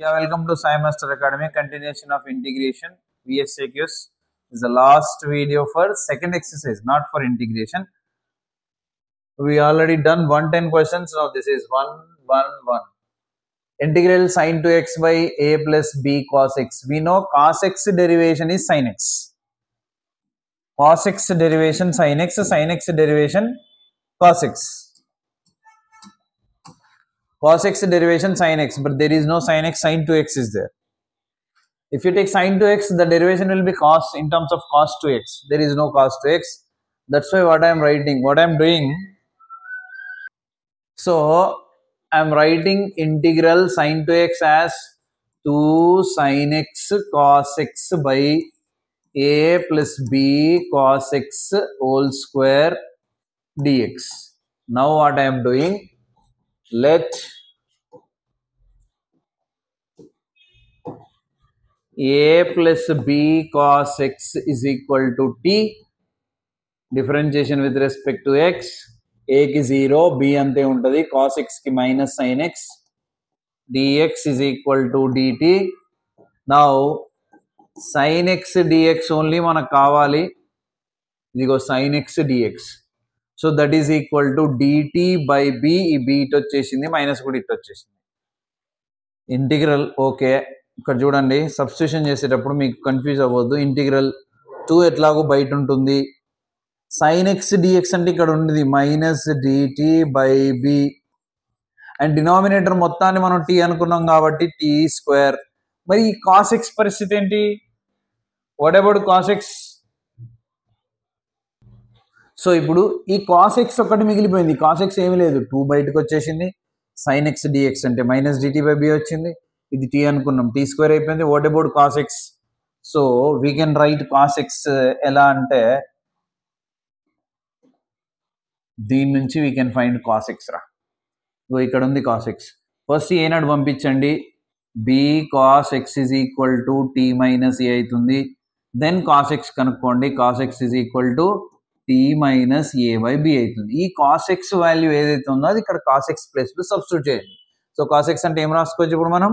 Yeah, welcome to Sai Master Academy. Continuation of integration VSAQs is the last video for second exercise, not for integration. We already done 110 questions. Now this is 111. Integral sin 2x by a plus b cos x. We know cos x derivation is sin x. Cos x derivation sin x derivation cos x. Cos x derivation sin x, but there is no sin x, sin 2x is there. If you take sin 2x, the derivation will be cos in terms of cos 2x. There is no cos 2x. That's why what I am writing, what I am doing. So I am writing integral sin 2x as 2 sin x cos x by a plus b cos x whole square dx. Now what I am doing, let a plus b cos x is equal to t. Differentiation with respect to x. A ki 0, b ante untadi, cos x ki minus sin x, dx is equal to dt. Now sin x dx only manaku kavali, idigo sin x dx. So that is equal to dt by b, ee b it vachesindi, minus kuda it vachesindi. Integral okay, ఇక్కడ చూడండి substitution చేసేటప్పుడు మీకు confuse అవ్వద్దు. Integral 2 ఎట్లాగో బయట ఉంటుంది, sin x dx అంటే ఇక్కడ ఉంది minus dt by b, and denominator మొత్తాన్ని మనం t అనుకున్నాం కాబట్టి t స్క్వేర్. మరి ఈ cos x పరిస్థితి ఏంటి? What about cos x? So ఇప్పుడు ఈ cos x ఒకటి మిగిలిపోయింది. cos x ఏమీ లేదు, 2 బయటకు వచ్చేసింది. sin x dx అంటే మైనస్ dt బై b వచ్చింది. ఇది t అనుకున్నాం, t స్క్వేర్ అయిపోయింది. What about cos x? So we can write cos x ఎలా అంటే దీని నుంచి we can find cos x రా. ఇక్కడ ఉంది cos x. ఫస్ట్ ఏ నాడు పంపించండి, b cos x is equal to t minus a అవుతుంది. దెన్ cos x కనుక్కోండి, cos x is equal to t minus a by b అవుతుంది. ఈ cos x వాల్యూ ఏదైతే ఉందో అది ఇక్కడ cos x ప్లస్ సబ్స్టిట్యూట్ చేయండి. సో cos x అంటే ఏం రాసుకోవచ్చు ఇప్పుడు మనం,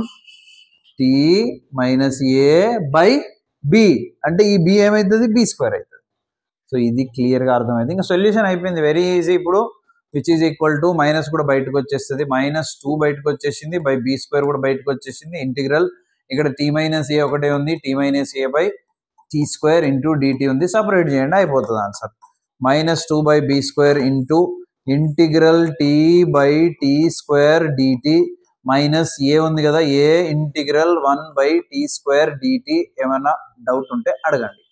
t minus a by b, అంటే ఈ b ఏమవుతుంది, b స్క్వేర్ అవుతుంది. సో ఇది క్లియర్గా అర్థమైంది. ఇంకా సొల్యూషన్ అయిపోయింది, వెరీ ఈజీ. ఇప్పుడు which is equal to minus కూడా బయటకు వచ్చేస్తుంది, -2 బయటకు వచ్చేసింది, బై b స్క్వేర్ కూడా బయటకు వచ్చేసింది. ఇంటిగ్రల్ ఇక్కడ t మైనస్ a ఒకటే ఉంది, t minus a by t square into dt ఉంది. సపరేట్ చేయండి, అయిపోతుంది answer. -2 by b square into integral t by t square dt minus a ఉంది కదా, a integral 1 by t square dt. ఏమైనా doubt ఉంటే అడగండి.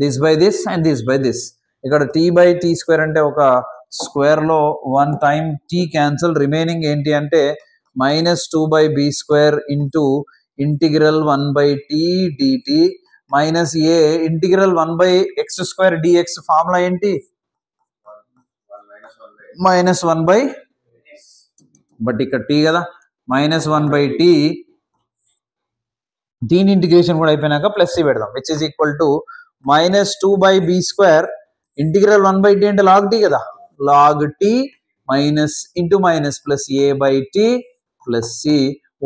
This by this and this by this. ఇక్కడ t by t square అంటే ఒక square లో 1 time t cancel, remaining ఏంటి అంటే -2 by b square into integral 1 by t dt minus a integral 1 by x square dx. Formula ఏంటి, -1 by, but ఇక్కడ t కదా, -1 by t. దీని ఇంటిగ్రేషన్ కూడా అయిపోయినాక ప్లస్ c పెడదాం, which is equal to -2 by b square integral 1 by t అంటే log t కదా, log t minus into minus plus a by t plus c.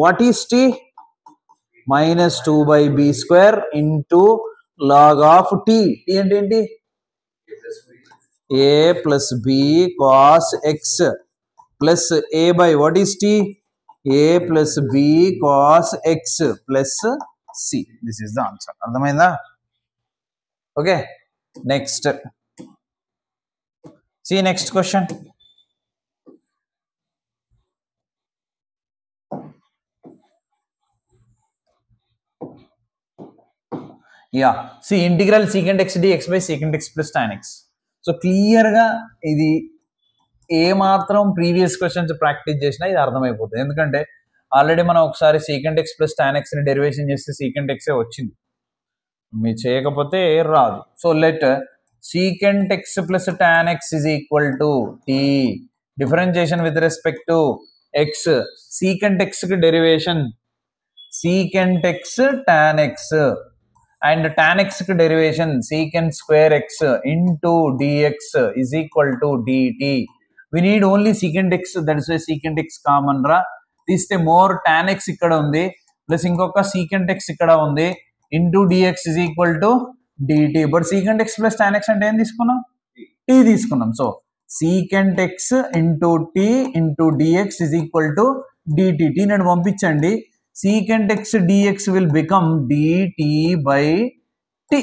What is t? -2 by b square into log of t. t అంటే ఏంటి, a plus b cos x plus a by what is t, a plus b cos x plus c. This is the answer. అర్థమైందా? Okay, next. See next question. Yeah, see integral secant x dx by secant x plus tan x. So క్లియర్గా ఇది ఏ మాత్రం previous questions practice చేసినా ఇది అర్థమైపోతుంది. ఎందుకంటే already మనం ఒకసారి secant x plus tan x ని డెరివేషన్ చేస్తే secant x వచ్చింది, మీరు చేయకపోతే రాదు. So let secant x plus tan x is equal to t. Differentiation with respect to x. secant x కి derivation secant x tan x and tan x కి derivation secant square x into dx is equal to dt. We need only secant x, that is why secant x common రా. తీస్తే more tan x ఇక్కడ ఉంది plus ఇంకొక secant x ఇక్కడ ఉంది into dx is equal to dt. But secant x plus tan x అంటే ఏం తీసుకున్నాం? t తీసుకున్నాం. So secant x into t into dx is equal to dt. t నన్ను పంపించండి. secant x dx will become dt by t.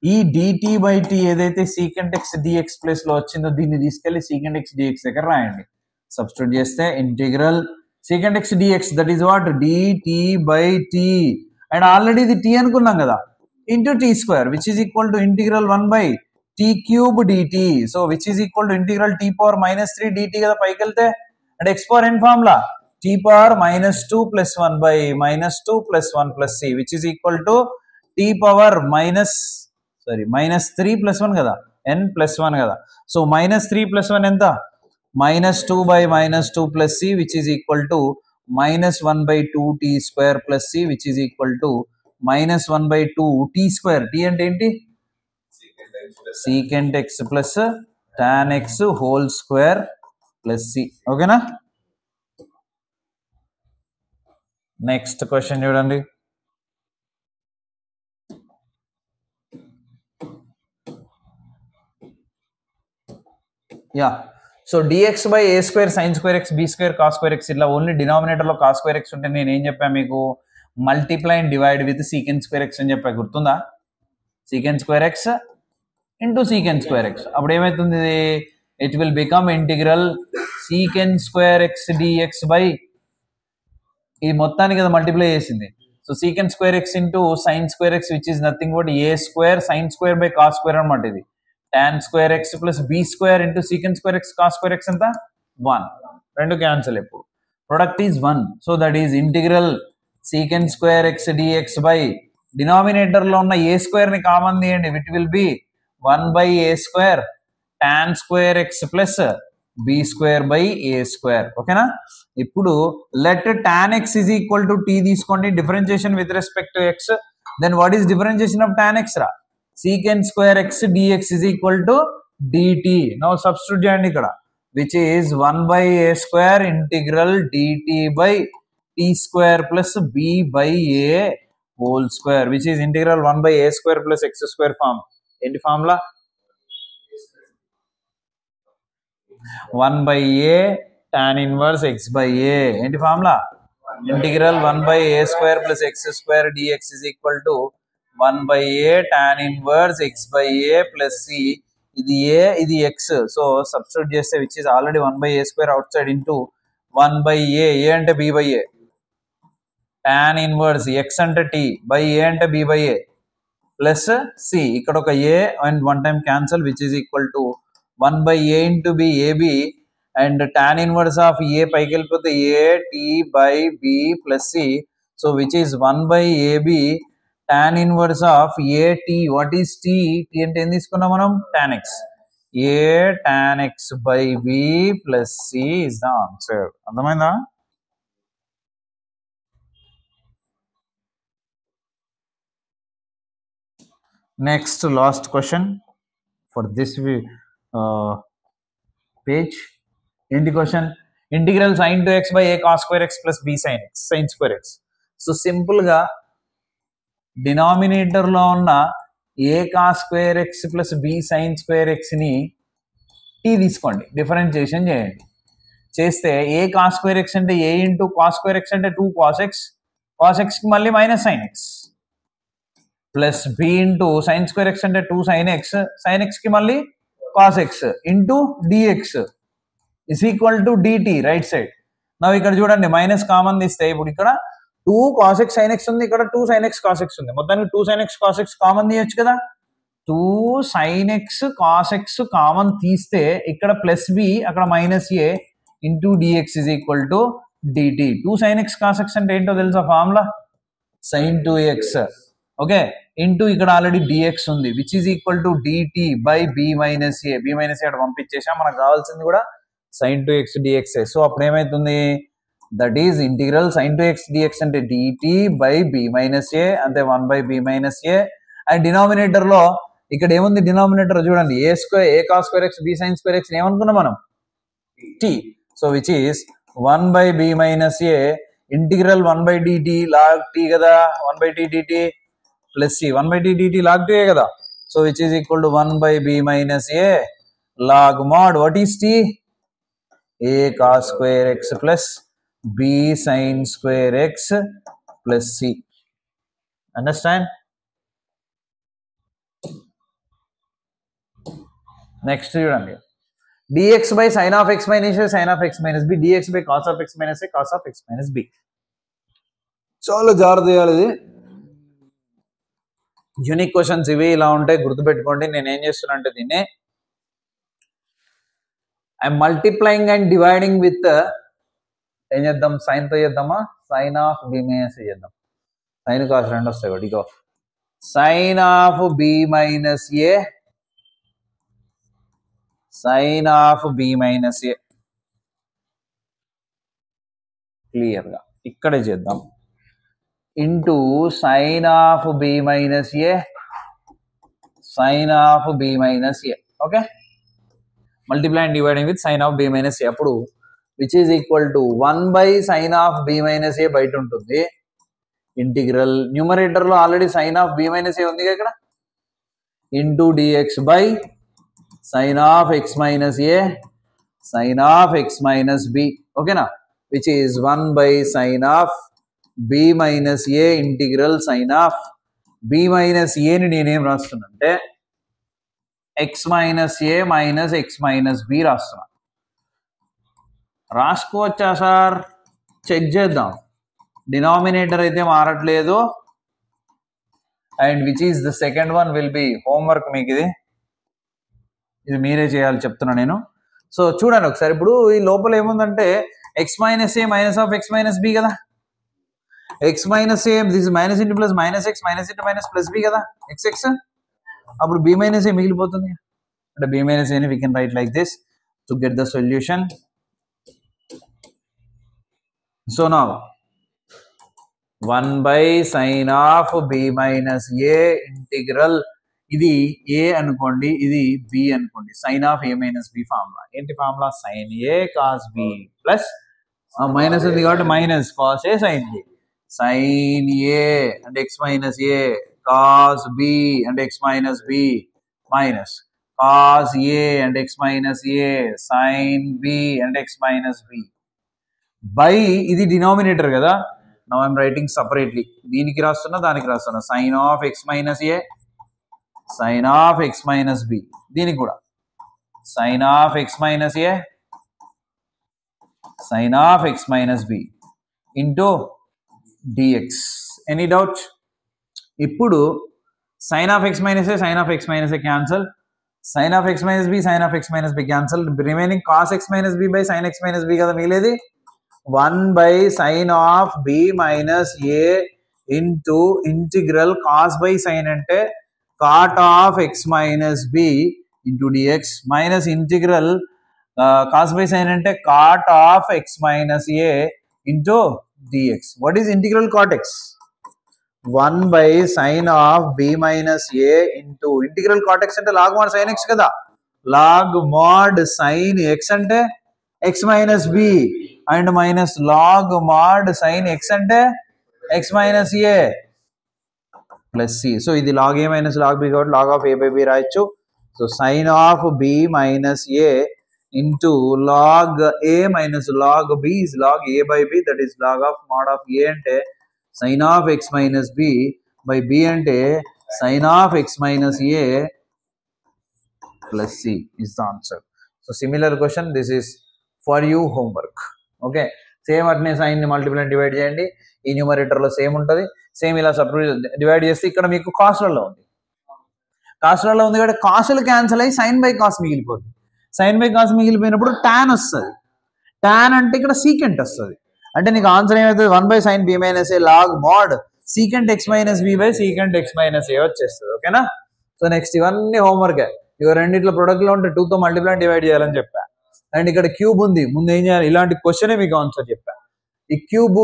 ఈ dt by t ఏదైతే secant x dx plus లో వచ్చిందో దీన్ని తీసుకెళ్లి secant x dx దగ్గర రాయండి. సబ్స్టిట్యూట్ చేస్తే integral secant x dx that is what dt by t and already ఇది t అనుకున్నాం కదా into t square which is equal to integral 1 by t cube dt. So which is equal to integral t power -3 dt కదా పైకి వెళ్తే and x power n formula t power -2 plus 1 by -2 plus 1 plus c which is equal to t power -3 plus 1 కదా n plus 1 కదా. So -3 plus 1 ఎంత? -2 by -2 plus c which is equal to -1 by 2 t square plus c which is equal to -1 by 2 t square. t అంటే ఏంటి? secant x plus tan x whole square plus c. ఓకేనా? Next question చూడండి. Yeah so dx by a square sin square x b square cos square x ఇట్లా only denominator లో cos square x ఉంటే నేను ఏం చెప్పా మీకు? Multiply and divide with secant square x అని చెప్పా, గుర్తుందా? secant square x into secant square x అప్పుడు ఏమవుతుంది? It will become integral secant square x dx by ఈ మొత్తానికి కదా మల్టిప్లై చేసింది. So secant square x into sin square x which is nothing but a square sin square by cos square అనమాట. ఇది tan square x plus b square into secant square x cos square x ఎంత? 1. రెండు cancel. ఎప్పుడు product is 1. So that is integral secant square x dx by denominator లో ఉన్న a square ని common తీయండి it will be 1 by a square tan square x plus b square by a square. ఓకేనా? ఇప్పుడు let tan x is equal to t తీసుకోండి differentiation with respect to x. Then what is differentiation of tan x రా? secant square x dx is equal to dt. Now substitute చేయండి ఇక్కడ which is 1 by a square integral dt by t square plus b by a whole square which is integral 1 by a square plus x square form. ఏంటి formula? 1 by a tan inverse x by a. ఏంటి formula? Integral 1 by a square plus x square dx is equal to 1 by a tan inverse x by a plus c. ఇది a ఇది x. So substitute చేస్తే which is already 1 by a square out side into 1 by a. a అంటే b by a tan inverse x అంటే t by a అంటే b by a plus c. ఇక్కడ ఒక a and one time cancel which is equal to 1 by a into b ab and tan inverse of a పైకి వెళ్ళిపోతే a t by b plus c. So which is 1 by ab tan inverse of a t. what is t? t అంటే ఏం తీసుకున్నాం మనం? tan x. a tan x by b plus c is the answer. అర్థమైందా? Next last question for this page. ఏంటి question? Integral sin 2x by a cos square x plus b sin x sin square x. So simple గా denominator లో ఉన్న a cos square x plus b sin square x ని t తీసుకోండి differentiation చేయండి. చేస్తే a cos square x అంటే a into cos square x అంటే 2 cos x cos x కి మళ్ళీ minus sin x plus b into sin square x అంటే 2 sin x కి మళ్ళీ cos x into dx is equal to dt right side. నా ఇక్కడ చూడండి మైనస్ కామన్ తీస్తే ఇప్పుడు ఇక్కడ 2 cos x sin x ఉంది, ఇక్కడ 2 sin x cos x ఉంది. మొత్తానికి 2 sin x cos x common తీయొచ్చు కదా. 2 sin x cos x common తీస్తే ఇక్కడ ప్లస్ b అక్కడ minus a into dx is equal to dt. 2 sin x cos x అంటే ఏంటో తెలుసా formula? sin 2x. Okay into ఇక్కడ ఆల్రెడీ dx ఉంది which is equal to dt by b minus a. b minus a అక్కడ పంపించేసాం. మనకు కావాల్సింది కూడా sin 2x dx. So అప్పుడు ఏమైతుంది? That is integral sin 2x dx అంటే dt by b minus a అంటే 1 by b minus a. And denominator లో ఇక్కడ ఏముంది? డినామినేటర్ చూడండి a square a cos square x b sin square x ఏమనుకున్నాం మనం? t. So which is 1/b minus a integral 1/dt log t కదా 1/t dt plus c 1/t dt log t కదా so which is equal to 1/b minus a log mod what is t a cos square x plus b sin square x plus c understand next చూడండి dx by sin of x minus a sin of x minus b dx by cos of x minus a cos of x minus b చాలా జాగ్రత్త చేయాలి ఇది unique questions ఇవి ఇలా ఉంటాయి గుర్తుపెట్టుకోండి నేను ఏం చేస్తున్నా అంటే దీన్ని I multiplying and dividing with ఏం చేద్దాం సైన్ తో చేద్దామా సైన్ ఆఫ్ బి మైనస్ చేద్దాం సైన్ కాస్ రెండు వస్తాయి ఒకటి ఇగో sine of B minus A sine of B minus A clear గా ఇక్కడే చేద్దాం into sine of B minus A sine of B minus A okay multiply and dividing with sine of B minus A అప్పుడు which is equal to 1 sine of B minus ఏ బయట ఉంటుంది integral numerator లో already sine of B minus A ఉంది ఇక్కడ into dx by sine of x minus A sine of x minus B ఓకేనా which is 1 sine of b minus a integral sin of b minus a ని నేనేం రాస్తున్నానంటే x minus a minus x minus b రాస్తున్నా రాసుకోవచ్చా sir check చేద్దాం denominator అయితే మారట్లేదు and which is the second one will be homework మీకు ఇది మీరే చేయాలి చెప్తున్నా నేను సో చూడండి ఒకసారి ఇప్పుడు ఈ లోపల ఏముందంటే x minus a minus of x minus b కదా x minus a this is minus into plus minus x minus into minus plus b కదా xx అప్పుడు b minus a మిగిలిపోతుంది అంటే b minus a ని we can write like this to get the solution so now 1 sin of b minus a integral ఇది a అనుకోండి ఇది b అనుకోండి sin of a minus b formula ఏంటి formula sin a cos b plus minus ఉంది కాబట్టి minus cos a sin b sin a and x minus a cos b and x minus b minus cos a and x minus a sin b and x minus b by ఇది denominator కదా now I'm writing separately దీనికి రాస్తున్నా దానికి రాస్తున్నా sin of x minus a sin of x minus b దీనికి కూడా sin of x minus a sin of x minus b into dx any doubt ఇప్పుడు sin of x minus a sin of x minus a cancel sin of x minus b sin of x minus b cancel remaining cos x minus b by sin x minus b కదా మిగిలేది 1 sin of b minus a into integral cos by sin అంటే cot of x minus b into dx minus integral cos by sin అంటే cot of x minus a into dx. What is integral cot x? 1 sin of b minus a into integral cot x అంటే log mod sin x కదా log mod sin x అంటే x minus b and minus log mod sin x అంటే x minus a plus c. So ఇది log a minus log b కాబట్టి log of a by b రాయొచ్చు. So sin of b minus a into log a minus log b is log a by b that is log of mod of a అంటే sin of x minus b by b అంటే sin of x minus a plus c is the answer. So similar question this is for you homework. Okay same అట్నే sign ని multiple and divide చేయండి ఈ numerator లో same ఉంటుంది same ఇలా separate divide చేస్తే ఇక్కడ మీకు కాస్ట్లలో ఉంది కాబట్టి కాస్ట్లు క్యాన్సిల్ అయ్యి సైన్ బై కాస్ మిగిలిపోతుంది సైన్ బై కాస్ మిగిలిపోయినప్పుడు టాన్ వస్తుంది టాన్ అంటే ఇక్కడ సీకెంట్ వస్తుంది అంటే నీకు ఆన్సర్ ఏమవుతుంది 1 sin b minus a log mod secant x minus b by secant x minus a వచ్చేస్తుంది ఓకేనా సో నెక్స్ట్ ఇవన్నీ హోంవర్క్ ఇవి రెండిట్లో ప్రొడక్ట్ లో ఉంటే 2 తో మల్టిప్లై డివైడ్ చేయాలని చెప్పా అండ్ ఇక్కడ క్యూబ్ ఉంది ముందు ఏం చేయాలి ఇలాంటి క్వశ్చనే మీకు ఆన్సర్ చెప్పా ఈ క్యూబ్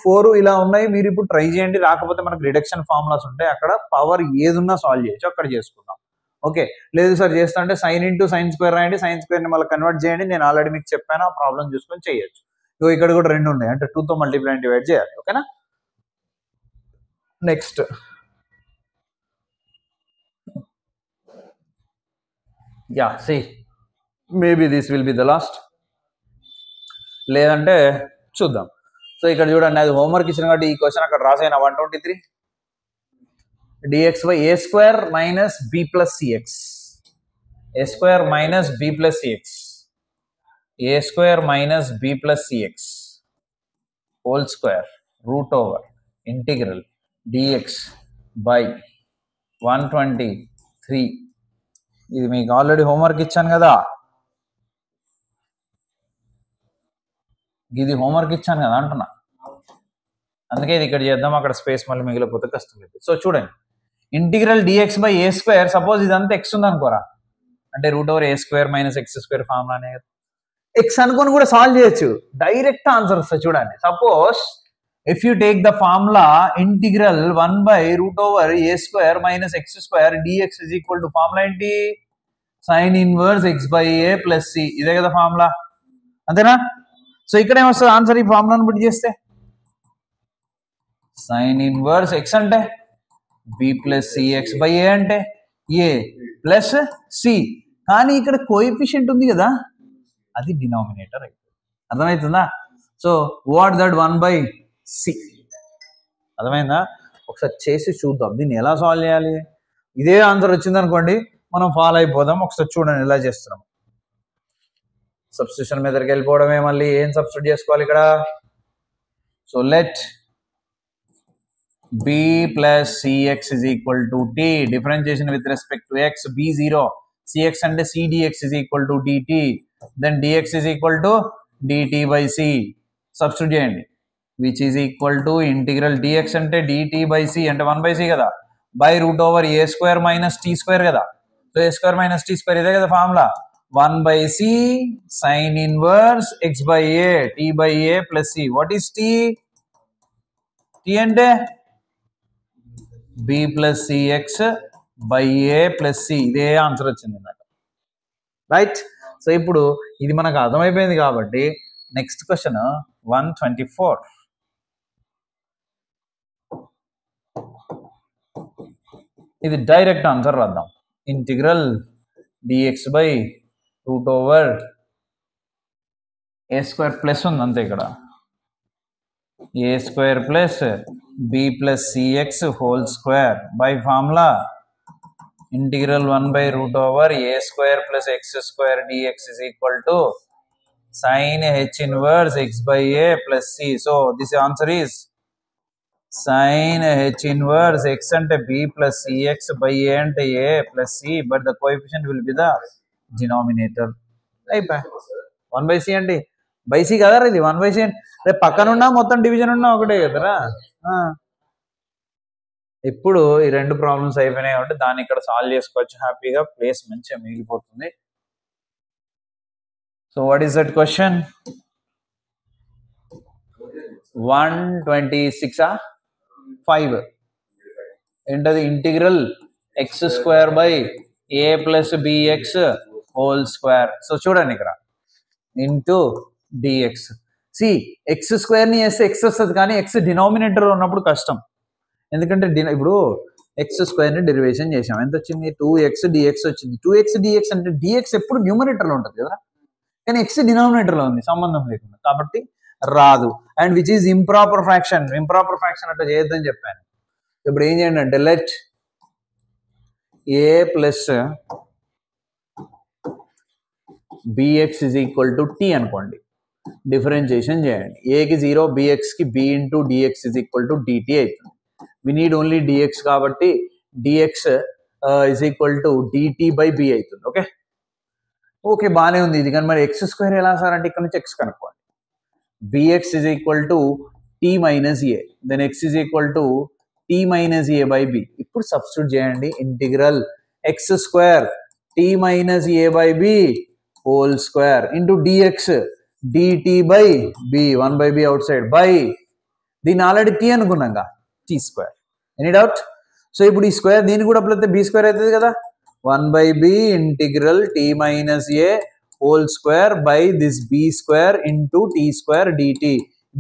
4 ఇలా ఉన్నాయి మీరు ఇప్పుడు ట్రై చేయండి రాకపోతే మనకు రిడక్షన్ ఫార్ములాస్ ఉంటాయి అక్కడ పవర్ ఏదున్నా సాల్వ్ చేయొచ్చు అక్కడ చేసుకుందాం ఓకే లేదు సార్ చేస్తా అంటే సైన్ ఇంటూ సైన్ స్క్వేర్ రాయండి సైన్ స్క్వేర్ ని మళ్ళీ కన్వర్ట్ చేయండి నేను ఆల్రెడీ మీకు చెప్పాను ఆ ప్రాబ్లం చూసుకొని చేయొచ్చు ఇక్కడ కూడా 2 ఉన్నాయి అంటే 2తో మల్టిప్లై అండ్ డివైడ్ చేయాలి. ఓకేనా. Next see maybe this will be the last, లేదంటే చూద్దాం. సో ఇక్కడ చూడండి, అది హోంవర్క్ ఇచ్చిన కాబట్టి ఈ క్వశ్చన్ అక్కడ రాసైనా 123 dx by a square minus b plus cx, a square minus b plus cx, a square minus b plus cx whole square root over integral dx by 123. ఇది మీకు ఆల్రెడీ హోంవర్క్ ఇచ్చాను కదా, ఇది homework ఇచ్చాను కదా అంటున్నా, అందుకే ఇది ఇక్కడ చేద్దాం, అక్కడ స్పేస్ మళ్ళీ మిగిలిపోతే కష్టం లేదు. సో చూడండి, integral dx by A square, suppose ఇదంతా ఎక్స్ ఉంది అనుకోరా, అంటే root over A square minus x square ఫార్ములానే కదా, ఎక్స్ అనుకొని కూడా సాల్వ్ చేయొచ్చు, డైరెక్ట్ ఆన్సర్ వస్తుంది. చూడండి, suppose if you take the formula integral 1 by root over A square minus x square dx is equal to formula ఏంటి, sine inverse x by A plus C, ఇదే కదా formula, అంతేనా. So ఇక్కడ ఏమొస్తుంది answer ఈ ఫార్ములాను బట్టి చేస్తే, సైన్ ఇన్వర్స్ ఎక్స్ అంటే B plus C, x by A అంటే ఏ ప్లస్ సి, కానీ ఇక్కడ కోఎఫిషియంట్ ఉంది కదా, అది డినామినేటర్ అవుతుంది. అర్థమవుతుందా. So what that 1 by c, అర్థమైందా. ఒకసారి చేసి చూద్దాం దీన్ని ఎలా సాల్వ్ చేయాలి. ఇదే ఆన్సర్ వచ్చింది అనుకోండి మనం ఫాలో అయిపోదాం. ఒకసారి చూడండి ఎలా చేస్తున్నాం. సబ్స్టిట్యూషన్ మీదకి వెళ్ళిపోవడమే, మళ్ళీ ఏం సబ్స్టిట్యూట్ చేసుకోవాలి ఇక్కడ. So let b plus cx is equal to t, differentiation with respect to x, b0, cx and c dx is equal to dt, then dx is equal to dt by c, substitute చేయండి, which is equal to integral dx అంటే dt by c అంటే 1 by c కదా, by root over a square minus t square కదా, so a square minus t square ఇదే కదా formula, 1 by c sin inverse x by a, t by a plus c, what is t, t అంటే b plus cx by a plus c, ఇదే answer వచ్చింది నాకు, right. So ఇప్పుడు ఇది మనకు అర్థమైపోయింది కాబట్టి నెక్స్ట్ క్వశ్చన్ 124. ఇది డైరెక్ట్ ఆన్సర్ రాద్దాం. Integral dx by root over A square plus ఉంది అంతే, ఇక్కడ a square plus b plus cx whole square by formula integral 1 by root over a square plus x square dx is equal to sin h inverse x by a plus c. So this answer is sin h inverse x ante b plus cx by a ante a plus c, but the coefficient will be the denominator. Right, 1 by c ante by c కదా, ఇది 1 by c అంటే రేపు పక్కనున్నా మొత్తం division ఉన్నా ఒకటే కదరా. ఇప్పుడు ఈ 2 ప్రాబ్లమ్స్ అయిపోయినాయి కాబట్టి దాన్ని ఇక్కడ సాల్వ్ చేసుకోవచ్చు హ్యాపీగా, ప్లేస్ మంచిగా మిగిలిపోతుంది. So what is that question 126 5 ఏంటది, integral x square by A plus b x whole square. So చూడండి ఇక్కడ ఇంటూ డిఎక్స్, సి ఎక్స్ స్క్వేర్ని వేస్తే ఎక్స్ వస్తుంది, కానీ ఎక్స్ డినామినేటర్ ఉన్నప్పుడు కష్టం, ఎందుకంటే ఇప్పుడు ఎక్స్ స్క్వేర్ని డెరివేషన్ చేసాం, ఎంత వచ్చింది 2x dx వచ్చింది. 2x dx అంటే dx ఎప్పుడు న్యూమరేటర్లో ఉంటుంది కదా, కానీ ఎక్స్ డినామినేటర్లో ఉంది సంబంధం లేకుండా, కాబట్టి రాదు. And which is improper fraction, improper fraction అట్లా చేయొద్దని చెప్పాను. ఇప్పుడు ఏం చేయండి అంటే let A plus bx is equal to T అనుకోండి, డిఫరెన్షియేషన్ చేయండి, ఏకి 0 బిఎక్స్కి B into dx is equal to dt అవుతుంది. వి నీడ్ ఓన్లీ డిఎక్స్ కాబట్టి dx is equal to dt by B అవుతుంది. ఓకే ఓకే బాగానే ఉంది ఇది, కానీ మరి ఎక్స్ స్క్వేర్ ఎలా సార్ అంటే ఇక్కడ నుంచి ఎక్స్ కనుక్కోండి. B x is equal to t minus a, then x is equal to t minus a by b. ఇప్పుడు సబ్స్టిట్యూట్ చేయండి, integral x square t minus a by b whole square into d x dt by b, 1 by b outside by దీన్ని already t అనుకున్నాగా t square, any doubt. So ఇప్పుడు ఈ square దీన్ని కూడా అప్లైతే b square అవుతుంది కదా, 1 by b integral t minus A whole square by this b square into t square dt.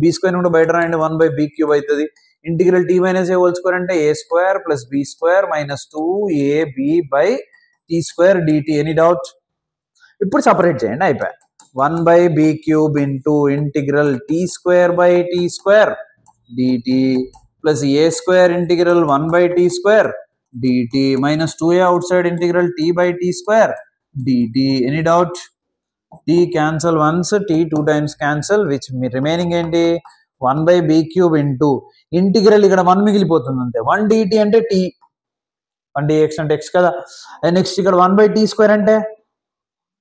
b square నుండి బయట రాయండి 1 by b cube అవుతుంది. Integral t minus a whole square అంటే a square plus b square minus 2ab by t square dt. Any doubt? ఇప్పుడు separate చేయండి, అయిపోయి 1 by b cube into integral t square by t square dt plus a square integral 1 by t square dt minus 2a outside integral t by t square dt. Any doubt? t cancel once, t 2 times cancel, which remaining ఏంటి 1 by b cube into integral ఇక్కడ 1 మిగిలిపోతుంది అంతే. 1 dt అంటే t, 1 dx అంటే x కదా. Next ఇక్కడ 1 by t square అంటే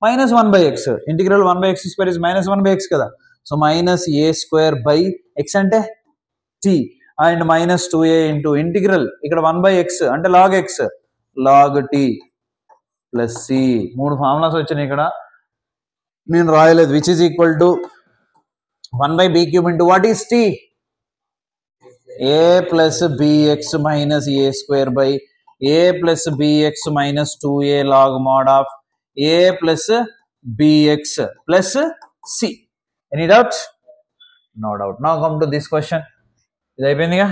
minus 1 by x. Integral 1 by x square is minus 1 by x కదా. So minus a square by x అంటే t and minus 2a into integral ఇక్కడ 1 by x అంటే log x log t plus c. మూడు formulas వచ్చినాయి ఇక్కడ, నేను రాయలేదు. Which is equal to 1 by b cube into what is t? a plus bx minus a square by a plus bx minus 2a log mod of a plus bx plus c. Any doubt? No doubt. Now come to this question. ఇది అయిపోయిందిగా.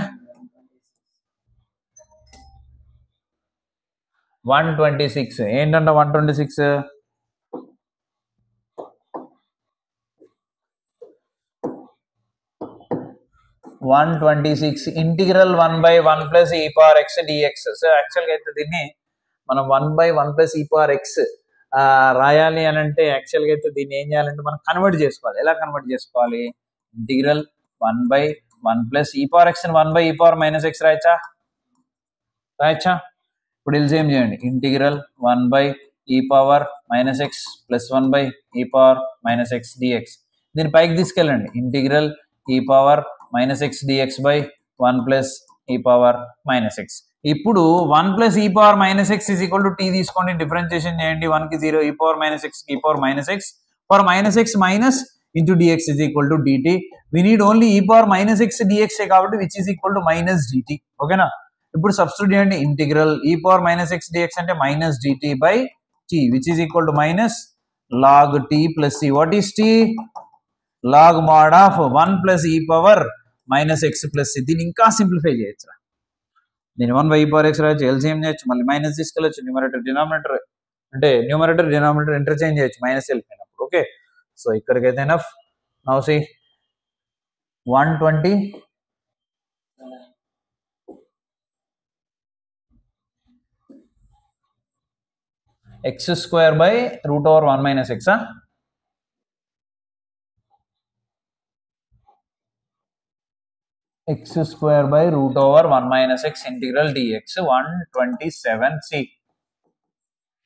126 ఏంటంటే 126 126 integral 1 by 1 plus e power x dx. So యాక్చువల్గా అయితే దీన్ని మనం 1 by 1 plus e power x రాయాలి అని అంటే యాక్చువల్గా అయితే దీన్ని ఏం చేయాలంటే మనం కన్వర్ట్ చేసుకోవాలి. ఎలా కన్వర్ట్ చేసుకోవాలి? Integral 1 by 1 plus e power x 1 by e power minus x రాయచ్చా? ఇప్పుడు ఎల్సిఎం చేయండి. Integral 1 by e power minus x plus 1 by e power minus x dx. దీన్ని పైకి తీసుకెళ్ళండి. Integral e power minus x dx by 1 plus e power minus x. ఇప్పుడు 1 plus e power minus x is equal to t తీసుకోండి, differentiation చేయండి. 1 కి 0, e power minus x e power minus x for minus x minus into dx is equal to dt. We need only e power minus x dx కాబట్టి which is equal to minus dt. ఓకేనా? ఇప్పుడు substitute చేయండి. Integral e power minus x dx అంటే minus dt by t which is equal to minus log t plus c. What is t? log mod of 1 plus e power minus x plus c. దీన్ని ఇంకా simplify చేయొచ్చు. దీన్ని 1 by e power x రాయొచ్చు, LCM చేయొచ్చు, మళ్ళీ minus తీసుకెళ్ళచ్చు. Numerator denominator అంటే numerator denominator interchange చేయొచ్చు మైనస్ వెళ్ళిపోయినప్పుడు. ఓకే, సో ఇక్కడికైతే enough. Now see 120 x square by root over 1 minus x. x square by root over 1 minus x integral dx 127c.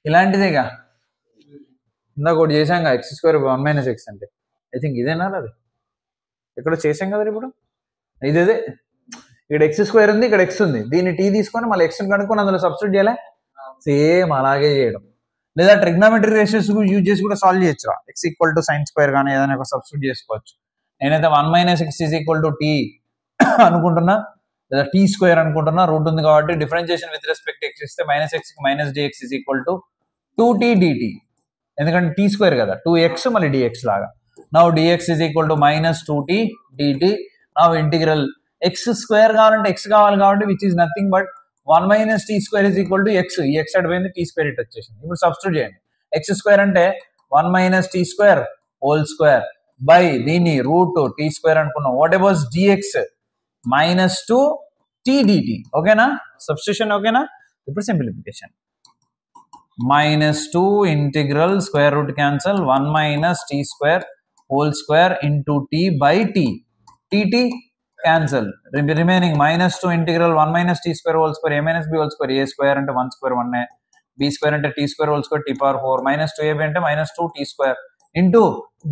ఇలాంటిదేగా ఇందాక ఒకటి చేసాం x square by 1 minus x అంటే I think ఇదేనా? అది ఇక్కడ చేసాం కదా. ఇప్పుడు ఇదేదే, ఇక్కడ x square ఉంది, ఇక్కడ x ఉంది. దీన్ని t తీసుకొని మళ్ళీ x కనుక్కొని అందులో సబ్స్టిట్యూట్ చేయాలి. సేమ్ అలాగే చేయడం. లేదా ట్రిగ్నామెట్రీ రేషియోస్ యూజ్ చేసి కూడా సాల్వ్ చేయొచ్చు. x equal to sine square కానీ ఏదైనా ఒక సబ్స్టిట్యూట్ చేసుకోవచ్చు. నేనైతే 1 minus x is equal to t అనుకుంటున్నా, లేదా టీ స్క్వేర్ అనుకుంటున్నా. రూట్ ఉంది కాబట్టి డిఫరెన్షియేషన్ విత్ రెస్పెక్ట్ ఎక్స్ ఇస్తే minus x minus d x is equal to 2t dt. ఎందుకంటే టీ స్క్వేర్ కదా, 2x మళ్ళీ డిఎక్స్ లాగా. Now d x is equal to minus 2t dt. Now integral x square కావాలంటే x కావాలి కాబట్టి which is nothing but 1 minus t square is equal to x. ఈ x అడిపోయింది, t square it వచ్చేసింది. ఇప్పుడు substitute చేయండి. x square అంటే 1 minus t square whole square by దీన్ని route t square అనుకున్నాం. What ever dx minus 2t dt. ఓకేనా? Substitution ఓకేనా? ఇప్పుడు simplification. minus 2 integral square root cancel 1 minus t square whole square into t by t. tt cancel, remaining minus 2 integral 1 minus t square whole square a minus b whole square. a square అంటే 1 square 1 b square అంటే t square whole square t power 4 minus 2ab అంటే minus 2t square into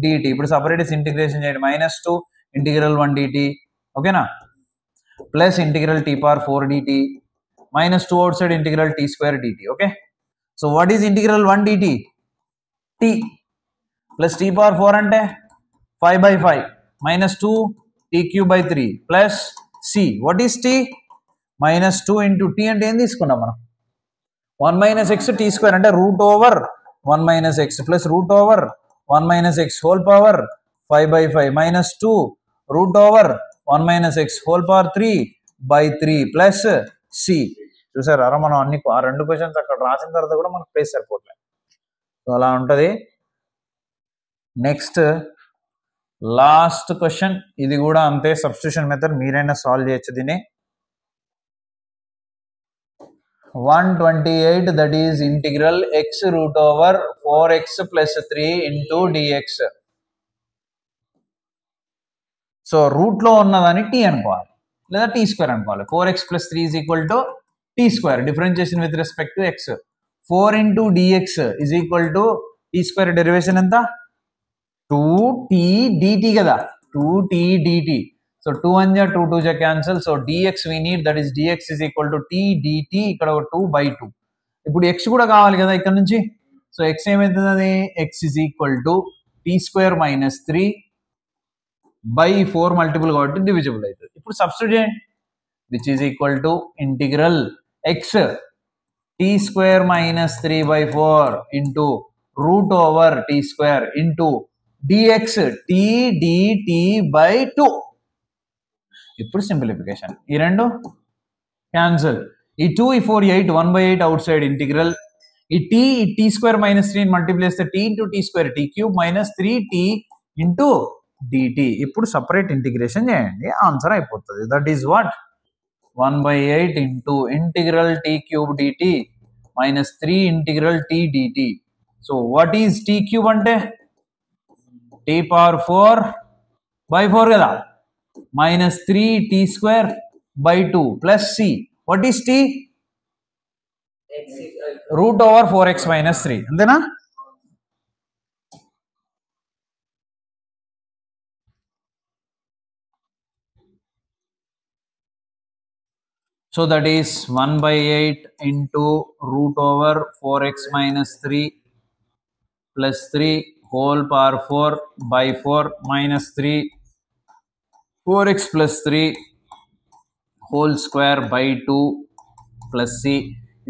dt. ఇప్పుడు separate integration చేయండి. minus 2 integral 1 dt ఓకేనా, plus integral t power 4 dt minus 2 outside integral t square dt. Okay, so what is integral 1 dt? t plus t power 4 అంటే 5 by 5 minus 2 t cube by 3 plus c. What is t? minus 2 into t అంటే ఏం తీసుకున్నాం మనం? 1 minus x t square అంటే root over 1 minus x plus root over 1 minus x whole power 5 by 5 minus 2 root over 1 minus x whole power 3 by 3 plus c. చూసారు అరా మనం అన్ని ఆ రెండు క్వశ్చన్స్ అక్కడ రాసిన తర్వాత కూడా మనకు ప్లేస్ సరిపోవట్లేదు. సో అలా ఉంటుంది. నెక్స్ట్ లాస్ట్ క్వశ్చన్, ఇది కూడా అంతే, సబ్స్టిట్యూషన్ మెథడ్, మీరైనా సాల్వ్ చేయొచ్చు దీన్ని. 128 that is integral x root over 4x plus 3 into dx. So root లో ఉన్నదాన్ని t అనుకోవాలి లేదా t స్క్వేర్ అనుకోవాలి. 4x plus 3 is equal to t square, differentiation with respect to x. 4 into dx is equal to t square derivation ఎంత 2t dt కదా, 2t dt. So 2 1 ja 2 2 ja cancel. So dx we need, that is dx is equal to t dt, ఇక్కడ ఒక 2 by 2. ఇప్పుడు x కూడా కావాలి కదా ఇక్కడ నుంచి. సో x ఏమవుతుంది, అది x is equal to t square minus 3 by 4 multiple కాబట్టి డివిజిబుల్ అవుతుంది. ఇప్పుడు సబ్స్టిట్యూట్ చేయండి, which is equal to integral x t square minus 3 by 4 into root over t square into dx t dt by 2. ఇప్పుడు simplification, ఈ రెండు cancel, ఈ 2 ఈ 4 8 1 by 8 out side integral, ఈ t స్క్వేర్ మైనస్ 3 మల్టిప్లై చేస్తే t into t square t cube minus 3t into dt. ఇప్పుడు separate integration చేయండి, answer అయిపోతుంది. That is what 1 by 8 into integral t cube dt minus 3 integral t dt. So what is t cube అంటే t power 4 by 4 కదా, minus 3t square by 2 plus c. What is t? Root over 4x minus 3. అంతేనా? So that is 1 by 8 into root over 4x minus 3 plus 3 whole power 4 by 4 minus 3 4x plus 3 whole square by 2 plus c.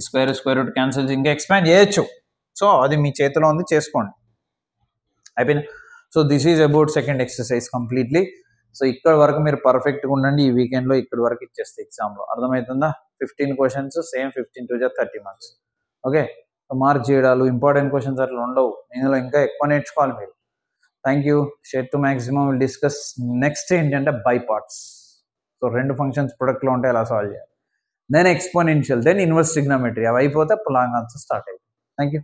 Square root cancel, ఇంకా expand చేయొచ్చు. So అది మీ చేతిలో ఉంది, చేసుకోండి, అయిపోయింది. So this is about second exercise completely. So ఇక్కడ వరకు మీరు పర్ఫెక్ట్గా ఉండండి, ఈ వీకెండ్లో ఇక్కడ వరకు ఇచ్చేస్తే ఎగ్జామ్లో, అర్థమవుతుందా? 15 questions, same 15 to 30 marks. Okay, mark చేయడాలు, ఇంపార్టెంట్ క్వశ్చన్స్ అట్లా ఉండవు, ఇందులో ఇంకా ఎక్కువ నేర్చుకోవాలి మీరు. Thank you. Share to maximum will discuss. Next ఏంటంటే బై పార్ట్స్. సో రెండు ఫంక్షన్స్ ప్రొడక్ట్లో ఉంటే ఎలా సాల్వ్ చేయాలి, then exponential, then inverse trigonometry, అవి అయిపోతే లాంగ్ ఆన్సర్ స్టార్ట్ అయ్యింది. Thank you.